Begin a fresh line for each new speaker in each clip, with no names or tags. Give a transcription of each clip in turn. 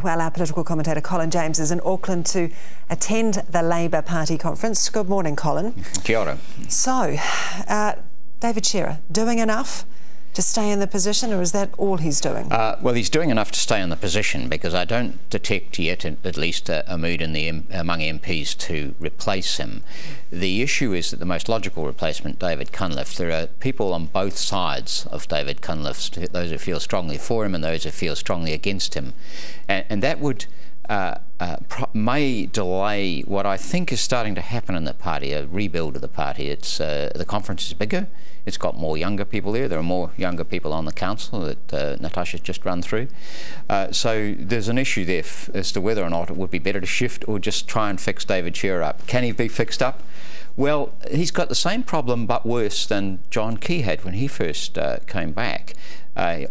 Well, our political commentator Colin James is in Auckland to attend the Labour Party conference. Good morning, Colin.
Kia ora.
So, David Shearer, doing enough to stay in the position, or is that all he's doing?
Well, he's doing enough to stay in the position, because I don't detect yet, at least, a mood among MPs to replace him. The issue is that the most logical replacement, David Cunliffe, there are people on both sides of David Cunliffe, those who feel strongly for him and those who feel strongly against him. And that would may delay what I think is starting to happen in the party, a rebuild of the party. It's the conference is bigger. It's got more younger people there. There are more younger people on the council that Natasha's just run through. So there's an issue there as to whether or not it would be better to shift or just try and fix David Shearer up. Can he be fixed up? Well, he's got the same problem but worse than John Key had when he first came back.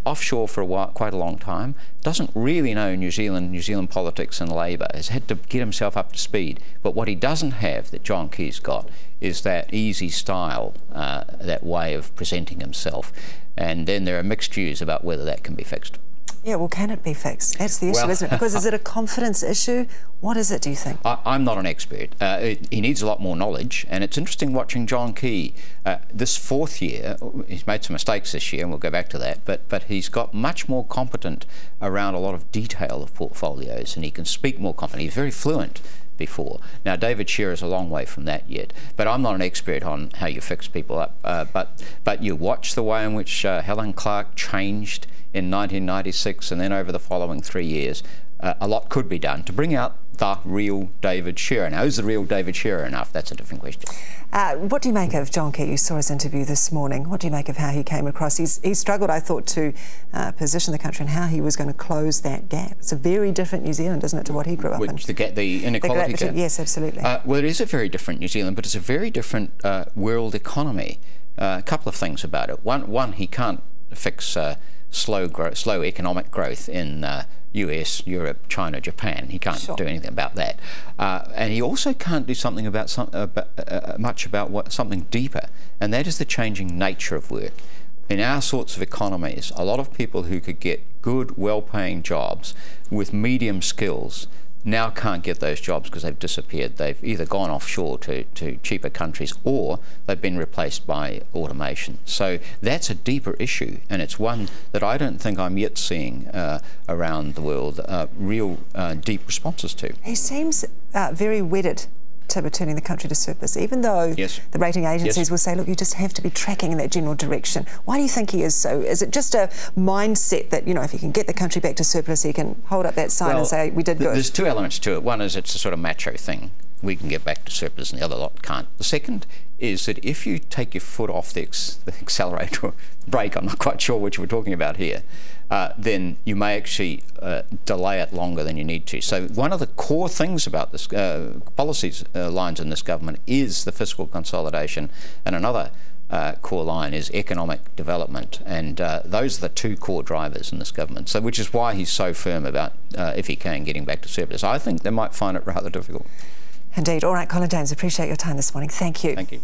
Offshore for quite a long time, doesn't really know New Zealand politics and Labour, has had to get himself up to speed. But what he doesn't have that John Key's got is that easy style, that way of presenting himself. And then there are mixed views about whether that can be fixed.
Yeah, well, can it be fixed? That's the issue, isn't it? Because is it a confidence issue? What is it, do you think? I'm
not an expert. He needs a lot more knowledge, and it's interesting watching John Key. This fourth year, he's made some mistakes this year, and we'll go back to that, but he's got much more competent around a lot of detail of portfolios, and he can speak more confidently. He's very fluent before. Now, David Shearer is a long way from that yet, but I'm not an expert on how you fix people up. But you watch the way in which Helen Clark changed in 1996, and then over the following 3 years, a lot could be done to bring out the real David Shearer. Now, is the real David Shearer enough? That's a different question. What
do you make of John Key? You saw his interview this morning. What do you make of how he came across? He struggled, I thought, to position the country and how he was going to close that gap. It's a very different New Zealand, isn't it, to what he grew up in?
The inequality gap?
Yes, absolutely.
Well, it is a very different New Zealand, but it's a very different world economy. A couple of things about it. One, he can't fix slow economic growth in US, Europe, China, Japan. He can't do anything about that, and he also can't do something about something deeper, and that is the changing nature of work. In our sorts of economies, a lot of people who could get good, well-paying jobs with medium skills now can't get those jobs because they've disappeared. They've either gone offshore to cheaper countries, or they've been replaced by automation. So that's a deeper issue, and it's one that I don't think I'm yet seeing around the world real deep responses to.
He seems very wedded to returning the country to surplus, even though the rating agencies will say, look, you just have to be tracking in that general direction. Why do you think he is so? Is it just a mindset that, you know, if he can get the country back to surplus, he can hold up that sign and say, we did good?
There's two elements to it. One is it's a sort of macho thing. We can get back to surplus, and the other lot can't. The second is that if you take your foot off the accelerator or brake, I'm not quite sure what you were talking about here, then you may actually delay it longer than you need to. So one of the core things about this policies lines in this government is the fiscal consolidation, and another core line is economic development, and those are the two core drivers in this government. So, which is why he's so firm about, if he can, getting back to surplus. I think they might find it rather difficult.
Indeed. All right, Colin James, appreciate your time this morning. Thank you.
Thank you.